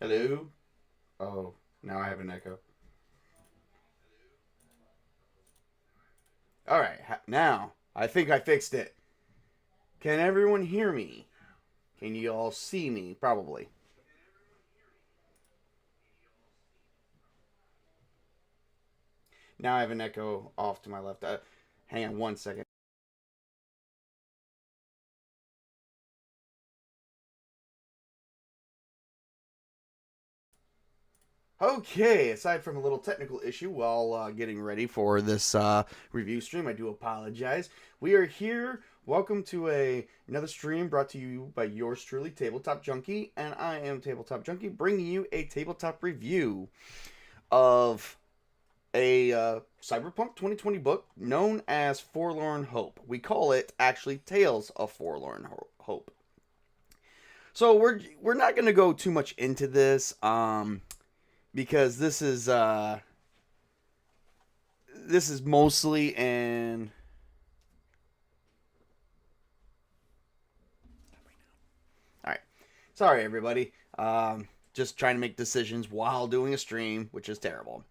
Hello? Oh, now I have an echo. Alright, now I think I fixed it. Can everyone hear me? Can you all see me? Probably. Now I have an echo off to my left. Hang on 1 second. Okay, aside from a little technical issue while getting ready for this review stream, I do apologize. We are here. Welcome to another stream brought to you by yours truly, Tabletop Junkie, and I am Tabletop Junkie, bringing you a tabletop review of a Cyberpunk 2020 book known as Forlorn Hope. We call it actually Tales of Forlorn Hope. So we're not going to go too much into this. Because this is mostly an all right. Sorry, everybody. Just trying to make decisions while doing a stream, which is terrible.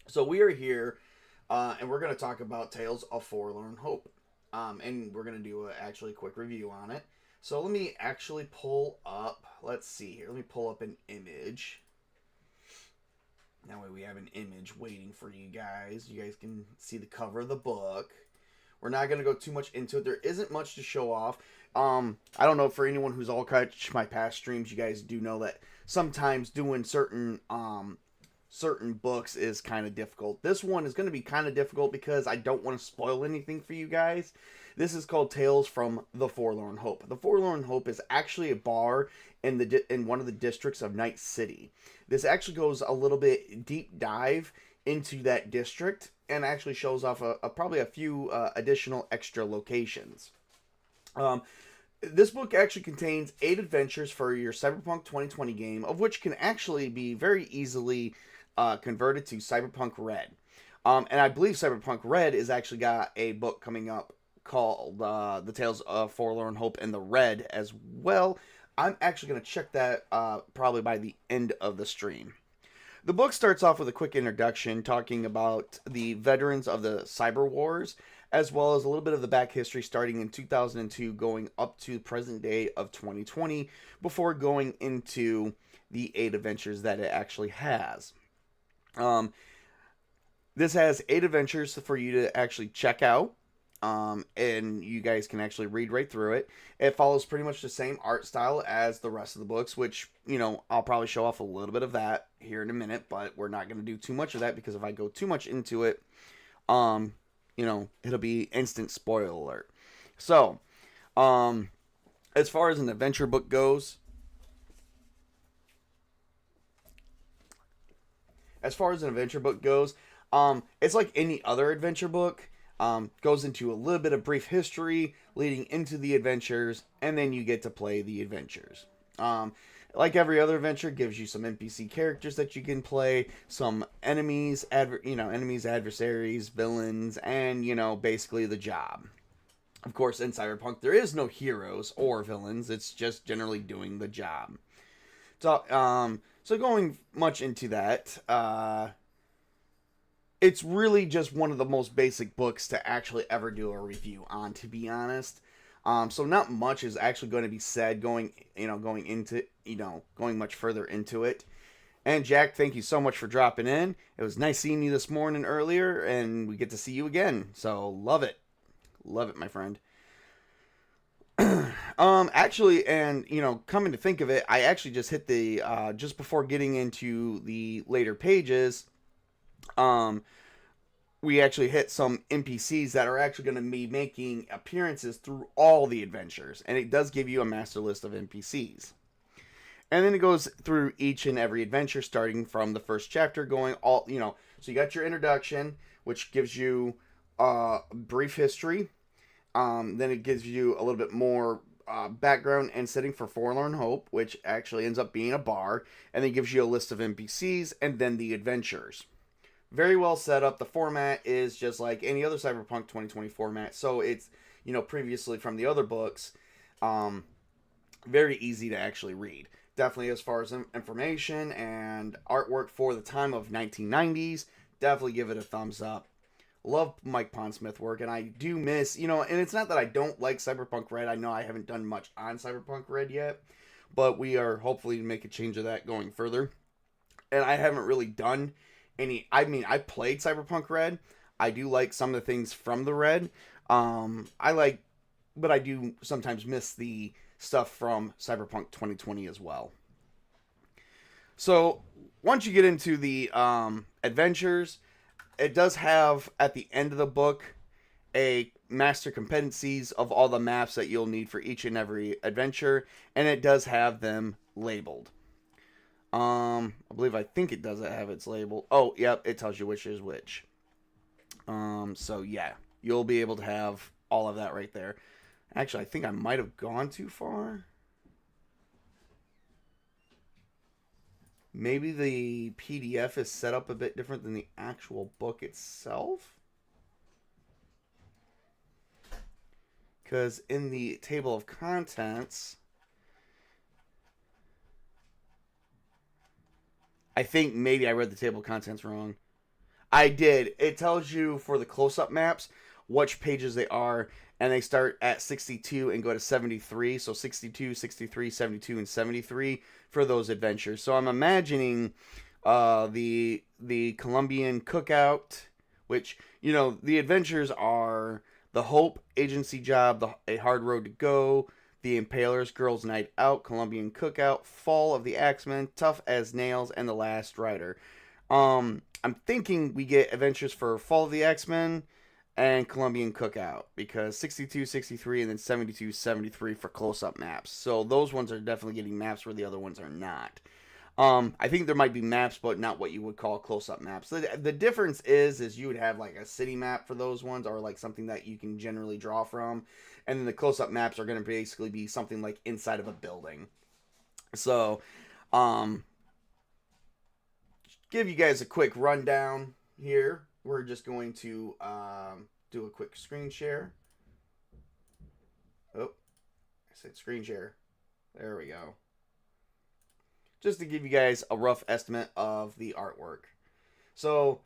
So we are here, and we're going to talk about Tales of Forlorn Hope, and we're going to do actually a quick review on it. So let me actually pull up. Let's see here. Let me pull up an image. That way we have an image waiting for you guys. You guys can see the cover of the book. We're not going to go too much into it. There isn't much to show off. I don't know, for anyone who's all catch my past streams, you guys do know that sometimes doing certain books is kind of difficult. This one is going to be kind of difficult because I don't want to spoil anything for you guys. This is called Tales from the Forlorn Hope. The Forlorn Hope is actually a bar in one of the districts of Night City. This actually goes a little bit deep dive into that district and actually shows off probably a few additional extra locations. Um, this book actually contains 8 adventures for your Cyberpunk 2020 game, of which can actually be very easily converted to Cyberpunk Red. And I believe Cyberpunk Red is actually got a book coming up called The Tales of Forlorn Hope and the Red as well. I'm actually going to check that probably by the end of the stream. The book starts off with a quick introduction talking about the veterans of the Cyber Wars, as well as a little bit of the back history starting in 2002 going up to the present day of 2020 before going into the 8 adventures that it actually has. This has 8 adventures for you to actually check out. And you guys can actually read right through it. It follows pretty much the same art style as the rest of the books, which, I'll probably show off a little bit of that here in a minute, but we're not going to do too much of that because if I go too much into it, it'll be instant spoiler alert. So, as far as an adventure book goes, it's like any other adventure book. Goes into a little bit of brief history leading into the adventures, and then you get to play the adventures. Like every other adventure, gives you some NPC characters that you can play, some enemies, adversaries, villains, and basically the job. Of course, in Cyberpunk, there is no heroes or villains; it's just generally doing the job. So going much into that, it's really just one of the most basic books to actually ever do a review on, to be honest. So not much is actually going to be said going much further into it. And Jack, thank you so much for dropping in. It was nice seeing you this morning earlier, and we get to see you again. So love it, my friend. Actually, and coming to think of it, I actually just hit the just before getting into the later pages. We actually hit some NPCs that are actually going to be making appearances through all the adventures, and it does give you a master list of NPCs. And then it goes through each and every adventure, starting from the first chapter, going all, so you got your introduction, which gives you brief history. Then it gives you a little bit more background and setting for Forlorn Hope, which actually ends up being a bar, and then gives you a list of NPCs, and then the adventures. Very well set up. The format is just like any other Cyberpunk 2020 format. So it's, previously from the other books, very easy to actually read. Definitely as far as information and artwork for the time of 1990s, definitely give it a thumbs up. Love Mike Pondsmith work, and I do miss, and it's not that I don't like Cyberpunk Red. I know I haven't done much on Cyberpunk Red yet, but we are hopefully to make a change of that going further. And I haven't really done I played Cyberpunk Red. I do like some of the things from the Red. But I do sometimes miss the stuff from Cyberpunk 2020 as well. So once you get into the adventures, it does have at the end of the book a master competencies of all the maps that you'll need for each and every adventure, and it does have them labeled. I think it does have its label. Oh, yep, it tells you which is which. So yeah, you'll be able to have all of that right there. Actually, I think I might have gone too far. Maybe the PDF is set up a bit different than the actual book itself. Because in the table of contents, I think maybe I read the table of contents wrong. I did. It tells you for the close-up maps which pages they are, and they start at 62 and go to 73. So 62, 63, 72, and 73 for those adventures. So I'm imagining the Colombian cookout, which, the adventures are the Hope agency job, A Hard Road to Go, The Impalers, Girls' Night Out, Colombian Cookout, Fall of the Axemen, Tough as Nails, and The Last Rider. I'm thinking we get adventures for Fall of the Axemen and Colombian Cookout, because 62, 63, and then 72, 73 for close-up maps. So those ones are definitely getting maps where the other ones are not. I think there might be maps, but not what you would call close-up maps. The difference is you would have like a city map for those ones, or like something that you can generally draw from. and then the close-up maps are going to basically be something like inside of a building. So, give you guys a quick rundown here. We're just going to do a quick screen share. Oh, I said screen share. There we go. Just to give you guys a rough estimate of the artwork. So,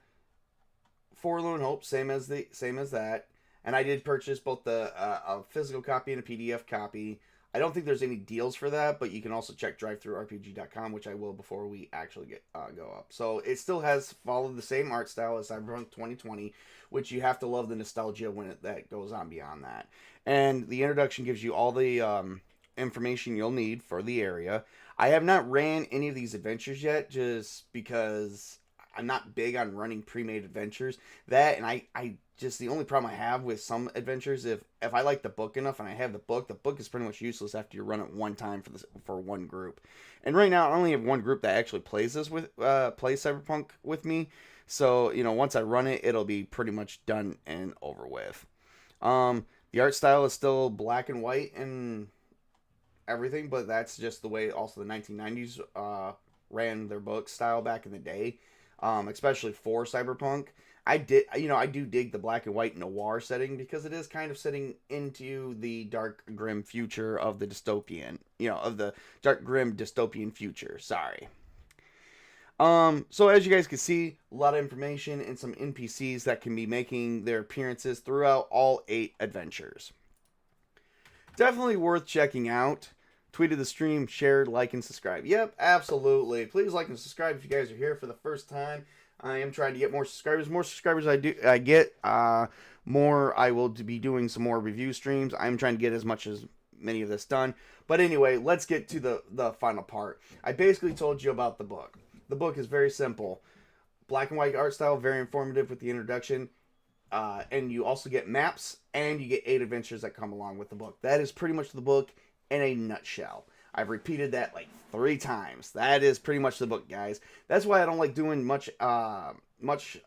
Forlorn Hope, same as that, and I did purchase both the a physical copy and a PDF copy. I don't think there's any deals for that, but you can also check drivethrurpg.com, which I will before we actually get go up. So it still has followed the same art style as Cyberpunk 2020, which you have to love the nostalgia when that goes on beyond that. And the introduction gives you all the information you'll need for the area. I have not ran any of these adventures yet, just because I'm not big on running pre-made adventures. That, and I just, the only problem I have with some adventures, if I like the book enough and I have the book is pretty much useless after you run it one time for one group. And right now I only have one group that actually plays plays Cyberpunk with me. So, once I run it, it'll be pretty much done and over with. The art style is still black and white and everything, but that's just the way also the 1990s ran their book style back in the day. Especially for Cyberpunk. I do dig the black and white noir setting because it is kind of setting into the dark, grim future of the dystopian, of the dark, grim dystopian future. Sorry. So as you guys can see, a lot of information and some NPCs that can be making their appearances throughout all 8 adventures. Definitely worth checking out. Tweeted the stream, shared, like, and subscribe. Yep, absolutely. Please like and subscribe if you guys are here for the first time. I am trying to get more subscribers. More subscribers I get, more I will be doing some more review streams. I'm trying to get as many of this done. But anyway, let's get to the final part. I basically told you about the book. The book is very simple. Black and white art style, very informative with the introduction. And you also get maps, and you get 8 adventures that come along with the book. That is pretty much the book in a nutshell. I've repeated that like 3 times. That is pretty much the book, guys. That's why I don't like doing much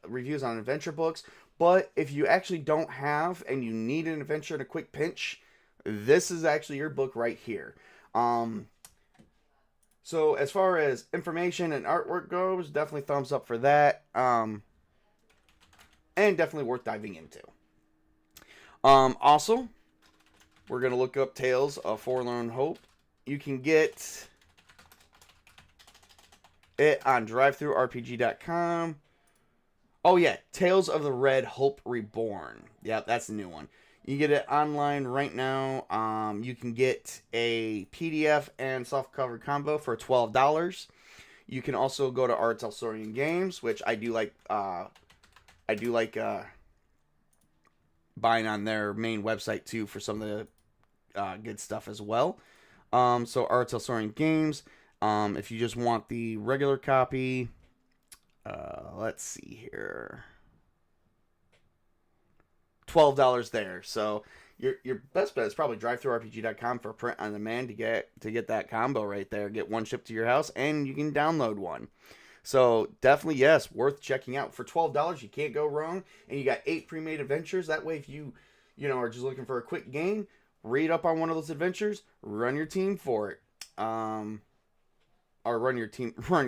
reviews on adventure books. But if you actually don't have and you need an adventure in a quick pinch, this is actually your book right here. So as far as information and artwork goes, definitely thumbs up for that. And definitely worth diving into. Also, we're going to look up Tales of Forlorn Hope. You can get it on drivethrurpg.com. Oh yeah, Tales of the Red Hope Reborn. Yeah, that's the new one. You can get it online right now. You can get a PDF and softcover combo for $12. You can also go to our Talsarian Games, which I do like buying on their main website too for some of the good stuff as well. So our Talsarian Games. If you just want the regular copy, let's see here, $12 there. So your best bet is probably drivethrurpg.com for print on demand to get that combo right there. Get one shipped to your house, and you can download one. So definitely, yes, worth checking out. For $12, you can't go wrong, and you got 8 pre-made adventures. That way, if you are just looking for a quick game, read up on one of those adventures, run your team for it, or run your team for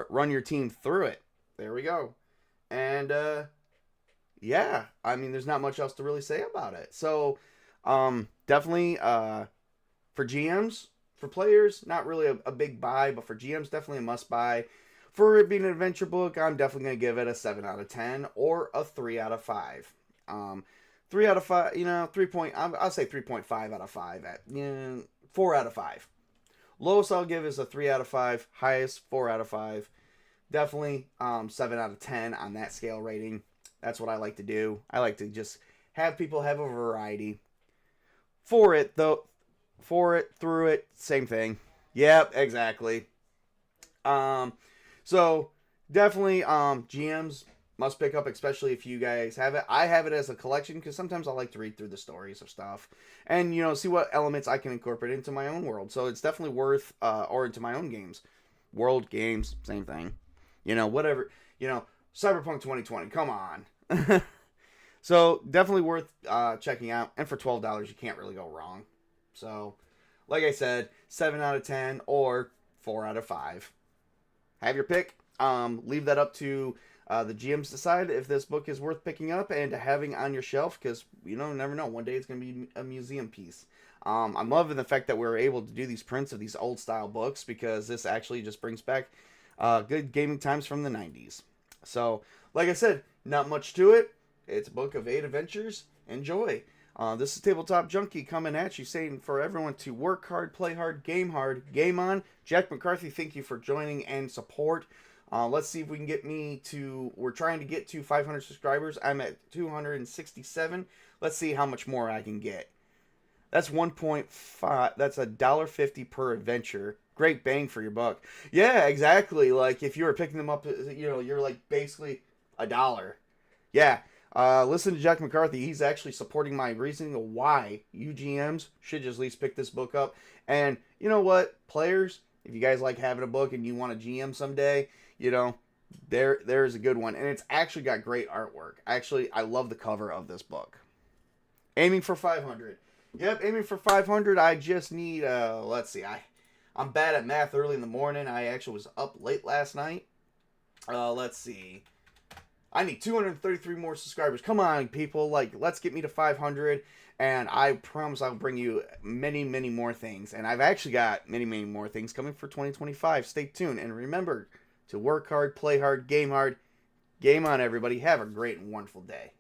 it. Run your team through it. There we go. And yeah, I mean, there's not much else to really say about it. So definitely for GMs, for players, not really a big buy, but for GMs, definitely a must buy. For it being an adventure book, I'm definitely going to give it a 7 out of 10 or a 3 out of 5. 3 out of 5, I'll say 3.5 out of 5 at 4 out of 5. Lowest I'll give is a 3 out of 5. Highest, 4 out of 5. Definitely 7 out of 10 on that scale rating. That's what I like to do. I like to just have people have a variety. For it, through it, same thing. Yep, exactly. So definitely GMs must pick up, especially if you guys have it. I have it as a collection because sometimes I like to read through the stories of stuff and see what elements I can incorporate into my own world. So it's definitely worth or into my own games. World games, same thing. Whatever. Cyberpunk 2020, come on. So definitely worth checking out. And for $12, you can't really go wrong. So, like I said, 7 out of 10 or 4 out of 5. Have your pick. Leave that up to the GMs decide if this book is worth picking up and having on your shelf, because you never know. One day it's going to be a museum piece. I'm loving the fact that we were able to do these prints of these old style books, because this actually just brings back good gaming times from the 90s. So, like I said, not much to it. It's a book of 8 adventures. Enjoy. This is Tabletop Junkie coming at you, saying for everyone to work hard, play hard, game on. Jack McCarthy, thank you for joining and support. Let's see if we can get we're trying to get to 500 subscribers. I'm at 267. Let's see how much more I can get. That's 1.5. That's $1.50 per adventure. Great bang for your buck. Yeah, exactly. Like if you were picking them up, you're like basically $1. Yeah. Listen to Jack McCarthy. He's actually supporting my reasoning of why UGMs should just at least pick this book up. And you know what, players, if you guys like having a book and you want a GM someday, there is a good one. And it's actually got great artwork. Actually, I love the cover of this book. Aiming for 500. Yep, aiming for 500. I just need, let's see. I'm bad at math early in the morning. I actually was up late last night. Let's see. I need 233 more subscribers. Come on, people. Let's get me to 500. And I promise I'll bring you many, many more things. And I've actually got many, many more things coming for 2025. Stay tuned. And remember to work hard, play hard, game hard. Game on, everybody. Have a great and wonderful day.